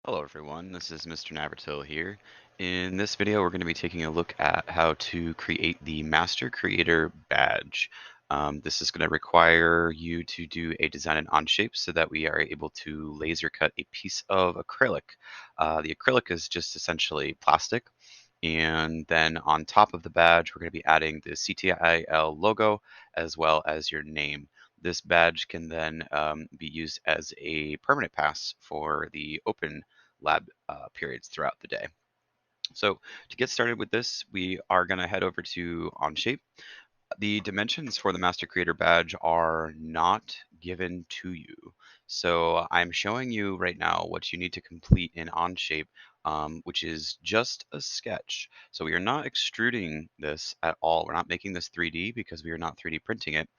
Hello everyone, this is Mr. Navratil here. In this video, we're going to be taking a look at how to create the Master Creator badge. This is going to require you to do a design in Onshape so that we are able to laser cut a piece of acrylic. The acrylic is just essentially plastic. And then on top of the badge, we're going to be adding the CTIL logo as well as your name. This badge can then be used as a permanent pass for the open lab periods throughout the day. So to get started with this, we are going to head over to Onshape. The dimensions for the Master Creator badge are not given to you. So I'm showing you right now what you need to complete in Onshape, which is just a sketch. So we are not extruding this at all. We're not making this 3D because we are not 3D printing it.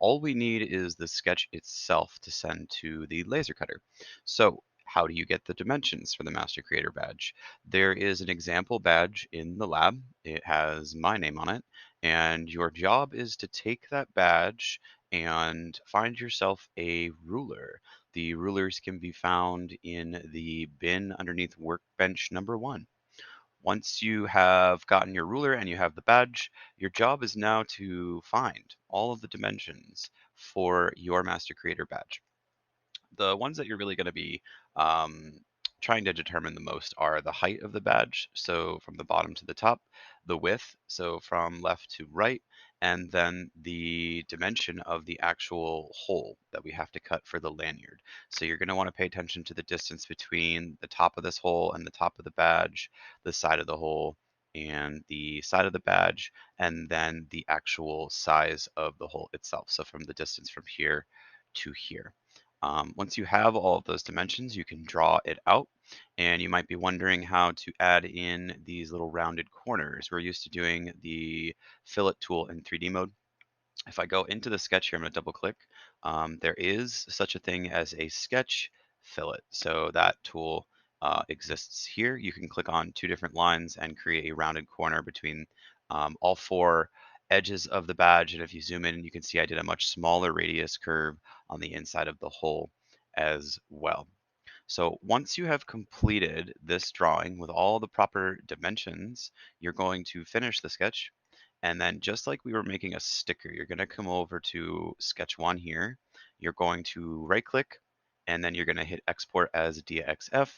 All we need is the sketch itself to send to the laser cutter. So how do you get the dimensions for the Master Creator badge? There is an example badge in the lab. It has my name on it. And your job is to take that badge and find yourself a ruler. The rulers can be found in the bin underneath workbench number 1. Once you have gotten your ruler and you have the badge, your job is now to find all of the dimensions for your Master Creator badge. The ones that you're really going to be um, trying to determine the most are the height of the badge, so from the bottom to the top, the width, so from left to right, and then the dimension of the actual hole that we have to cut for the lanyard. So you're going to want to pay attention to the distance between the top of this hole and the top of the badge, the side of the hole, and the side of the badge, and then the actual size of the hole itself. So from the distance from here to here. Once you have all of those dimensions, you can draw it out. And you might be wondering how to add in these little rounded corners. We're used to doing the fillet tool in 3D mode. If I go into the sketch here, I'm going to double click. There is such a thing as a sketch fillet. So that tool exists here. You can click on 2 different lines and create a rounded corner between all 4 edges of the badge. And if you zoom in, you can see I did a much smaller radius curve on the inside of the hole as well. So once you have completed this drawing with all the proper dimensions, you're going to finish the sketch. And then just like we were making a sticker, you're going to come over to sketch 1 here. You're going to right click and then you're going to hit export as DXF.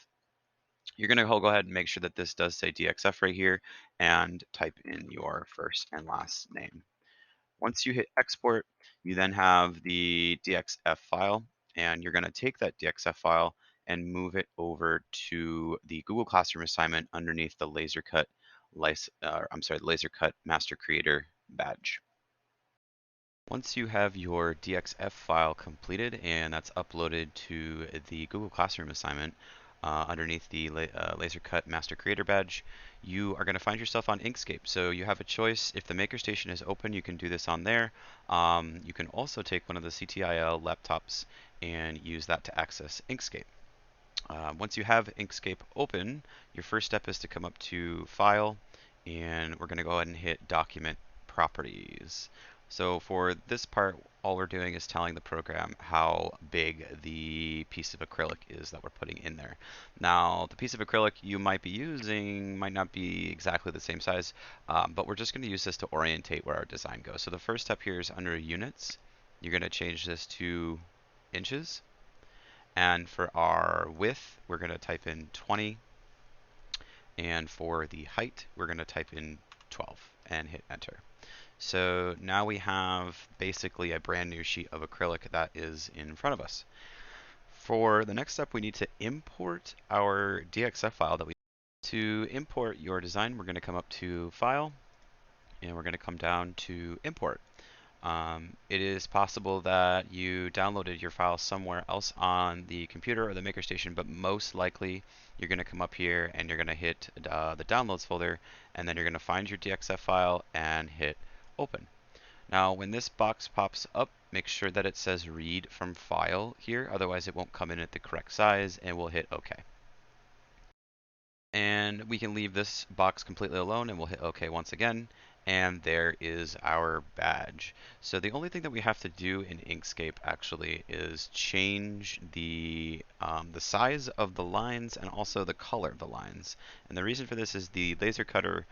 You're going to go ahead and make sure that this does say DXF right here and type in your first and last name. Once you hit export, you then have the DXF file, and you're going to take that DXF file and move it over to the Google Classroom assignment underneath the LaserCut Master Creator badge. Once you have your DXF file completed and that's uploaded to the Google Classroom assignment underneath the LaserCut Master Creator badge, you are going to find yourself on Inkscape. So you have a choice. If the MakerStation is open, you can do this on there. You can also take one of the CTIL laptops and use that to access Inkscape. Once you have Inkscape open, your first step is to come up to File, and we're going to go ahead and hit Document Properties. So for this part, all we're doing is telling the program how big the piece of acrylic is that we're putting in there. Now, the piece of acrylic you might be using might not be exactly the same size, but we're just going to use this to orientate where our design goes. So the first step here is under Units. You're going to change this to inches. And for our width, we're going to type in 20. And for the height, we're going to type in 12 and hit enter. So now we have basically a brand new sheet of acrylic that is in front of us. For the next step, we need to import our DXF file that we to import your design. We're going to come up to File, and we're going to come down to Import. It is possible that you downloaded your file somewhere else on the computer or the MakerStation, but most likely you're going to come up here and you're going to hit the Downloads folder, and then you're going to find your DXF file and hit Open. Now, when this box pops up, make sure that it says Read from File here, otherwise it won't come in at the correct size, and we'll hit OK. And we can leave this box completely alone, and we'll hit OK once again. And there is our badge. So the only thing that we have to do in Inkscape actually is change the size of the lines and also the color of the lines. And the reason for this is the laser cutter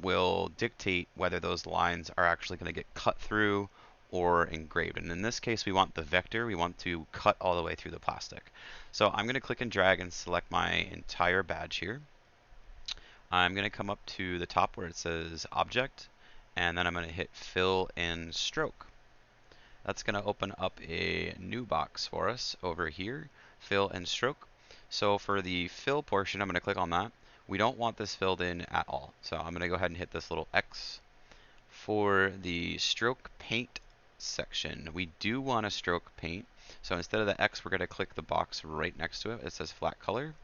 will dictate whether those lines are actually going to get cut through or engraved. And in this case, we want the vector. We want to cut all the way through the plastic. So I'm going to click and drag and select my entire badge here. I'm going to come up to the top where it says Object, and then I'm going to hit Fill in Stroke. That's going to open up a new box for us over here, Fill and Stroke. So for the fill portion, I'm going to click on that. We don't want this filled in at all. So I'm going to go ahead and hit this little X. For the stroke paint section, we do want a stroke paint. So instead of the X, we're going to click the box right next to it. It says flat color.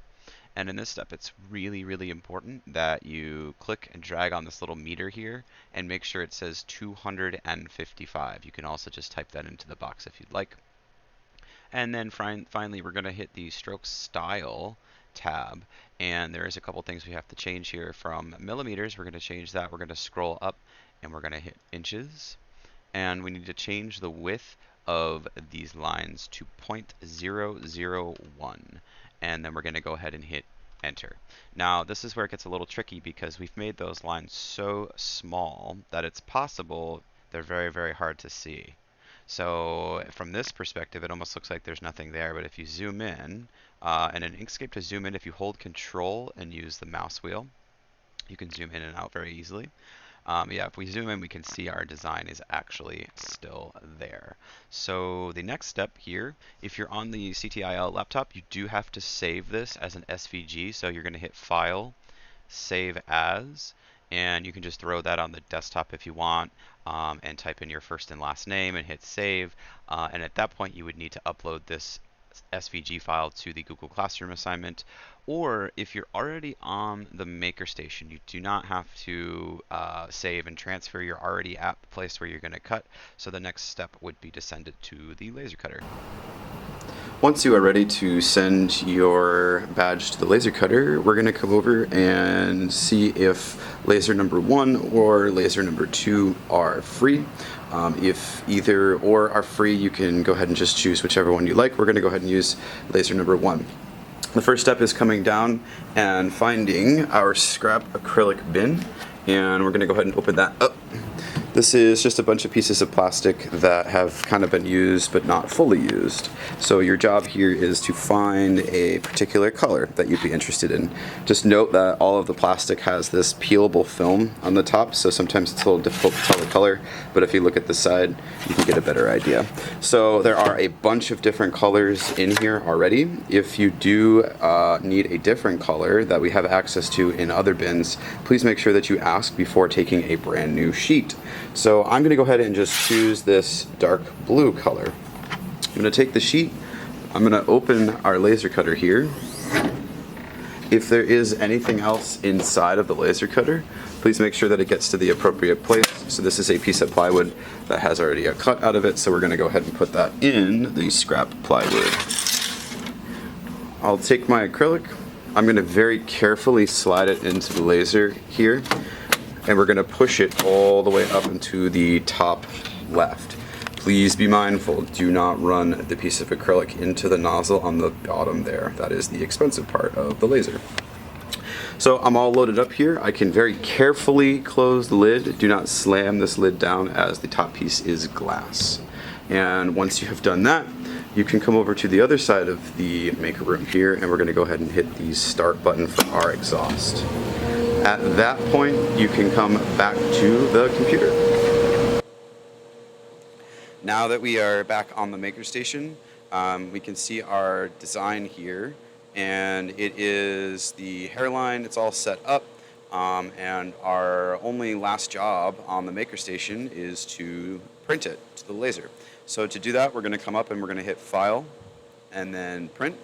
And in this step, it's really, really important that you click and drag on this little meter here and make sure it says 255. You can also just type that into the box if you'd like. And then finally, we're going to hit the stroke style tab. And there is a couple things we have to change here. From millimeters, we're going to change that. We're going to scroll up and we're going to hit inches. And we need to change the width of these lines to 0.001. And then we're going to go ahead and hit enter. Now this is where it gets a little tricky because we've made those lines so small that it's possible they're very, very hard to see. So from this perspective, it almost looks like there's nothing there, but if you zoom in, and in Inkscape to zoom in, if you hold Control and use the mouse wheel, you can zoom in and out very easily. Yeah, if we zoom in, we can see our design is actually still there. So the next step here, if you're on the CTIL laptop, you do have to save this as an SVG. So you're going to hit File, Save As, and you can just throw that on the desktop if you want, and type in your first and last name and hit Save. And at that point, you would need to upload this SVG file to the Google Classroom assignment, or if you're already on the MakerStation, you do not have to save and transfer. You're already at the place where you're going to cut, so the next step would be to send it to the laser cutter. Once you are ready to send your badge to the laser cutter, we're going to come over and see if laser number 1 or laser number 2 are free. If either or are free, you can go ahead and just choose whichever one you like. We're going to go ahead and use laser number 1. The first step is coming down and finding our scrap acrylic bin, and we're going to go ahead and open that up. This is just a bunch of pieces of plastic that have kind of been used but not fully used. So your job here is to find a particular color that you'd be interested in. Just note that all of the plastic has this peelable film on the top, so sometimes it's a little difficult to tell the color, but if you look at the side, you can get a better idea. So there are a bunch of different colors in here already. If you do need a different color that we have access to in other bins, please make sure that you ask before taking a brand new sheet. So I'm going to go ahead and just choose this dark blue color. I'm going to take the sheet, I'm going to open our laser cutter here. If there is anything else inside of the laser cutter, please make sure that it gets to the appropriate place. So this is a piece of plywood that has already a cut out of it, so we're going to go ahead and put that in the scrap plywood. I'll take my acrylic, I'm going to very carefully slide it into the laser here, and we're going to push it all the way up into the top left. Please be mindful, do not run the piece of acrylic into the nozzle on the bottom there. That is the expensive part of the laser. So I'm all loaded up here. I can very carefully close the lid. Do not slam this lid down as the top piece is glass. And once you have done that, you can come over to the other side of the maker room here, and we're going to go ahead and hit the start button for our exhaust. At that point, you can come back to the computer. Now that we are back on the MakerStation, we can see our design here, and it is the hairline. It's all set up, and our only last job on the MakerStation is to print it to the laser. So to do that, we're going to come up and we're going to hit File and then Print.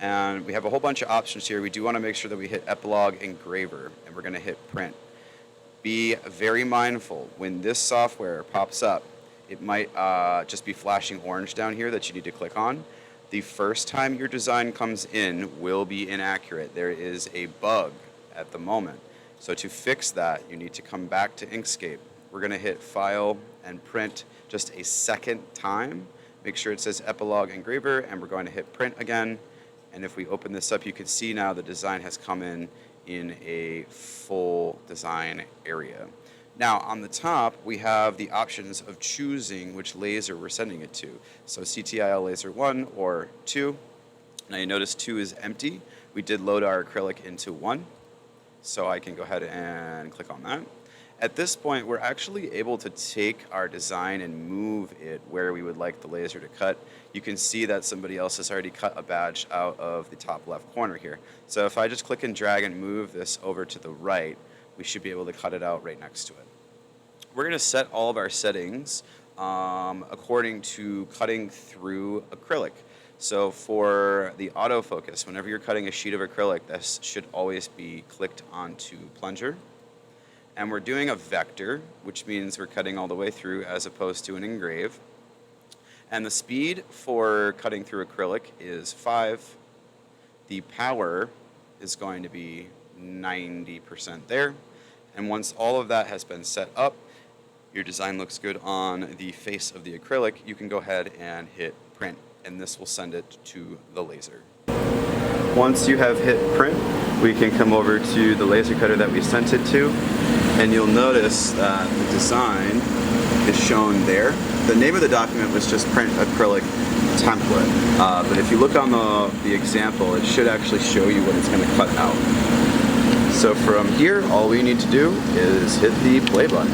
And we have a whole bunch of options here. We do want to make sure that we hit Epilogue Engraver, and we're going to hit Print. Be very mindful when this software pops up. It might just be flashing orange down here that you need to click on. The first time your design comes in will be inaccurate. There is a bug at the moment. So to fix that, you need to come back to Inkscape. We're going to hit File and Print just a second time. Make sure it says Epilogue Engraver, and we're going to hit Print again. And if we open this up, you can see now the design has come in a full design area. Now on the top, we have the options of choosing which laser we're sending it to. So CTIL laser 1 or 2. Now you notice 2 is empty. We did load our acrylic into 1. So I can go ahead and click on that. At this point, we're actually able to take our design and move it where we would like the laser to cut. You can see that somebody else has already cut a badge out of the top left corner here. So if I just click and drag and move this over to the right, we should be able to cut it out right next to it. We're going to set all of our settings according to cutting through acrylic. So for the autofocus, whenever you're cutting a sheet of acrylic, this should always be clicked onto plunger. And we're doing a vector, which means we're cutting all the way through as opposed to an engrave. And the speed for cutting through acrylic is 5. The power is going to be 90% there. And once all of that has been set up, your design looks good on the face of the acrylic, you can go ahead and hit print, and this will send it to the laser. Once you have hit print, we can come over to the laser cutter that we sent it to, and you'll notice that the design is shown there. The name of the document was just print acrylic template, but if you look on the example, it should actually show you what it's going to cut out. So from here, all we need to do is hit the play button.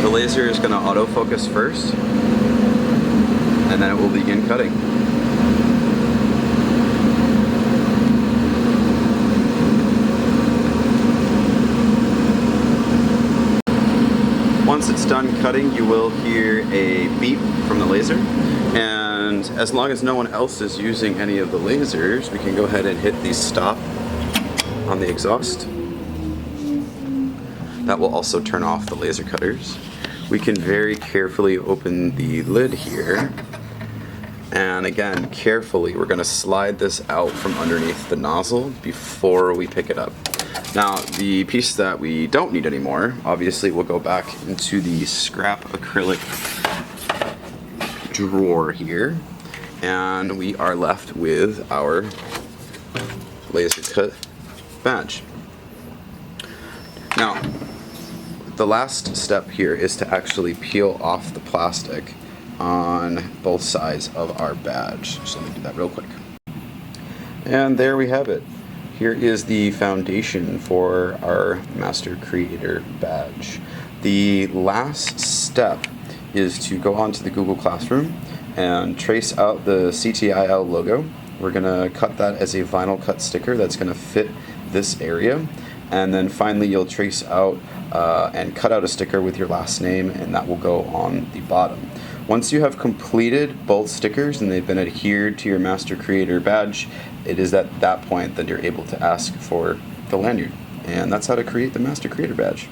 The laser is going to autofocus first, and then it will begin cutting. Once it's done cutting, you will hear a beep from the laser, and as long as no one else is using any of the lasers, we can go ahead and hit the stop on the exhaust. That will also turn off the laser cutters. We can very carefully open the lid here, and again, carefully, we're going to slide this out from underneath the nozzle before we pick it up. Now, the piece that we don't need anymore, obviously, will go back into the scrap acrylic drawer here, and we are left with our laser cut badge. Now, the last step here is to actually peel off the plastic on both sides of our badge. So let me do that real quick. And there we have it. Here is the foundation for our Master Creator badge. The last step is to go onto the Google Classroom and trace out the CTIL logo. We're going to cut that as a vinyl cut sticker that's going to fit this area. And then finally you'll trace out and cut out a sticker with your last name, and that will go on the bottom. Once you have completed both stickers and they've been adhered to your Master Creator badge, it is at that point that you're able to ask for the lanyard. And that's how to create the Master Creator badge.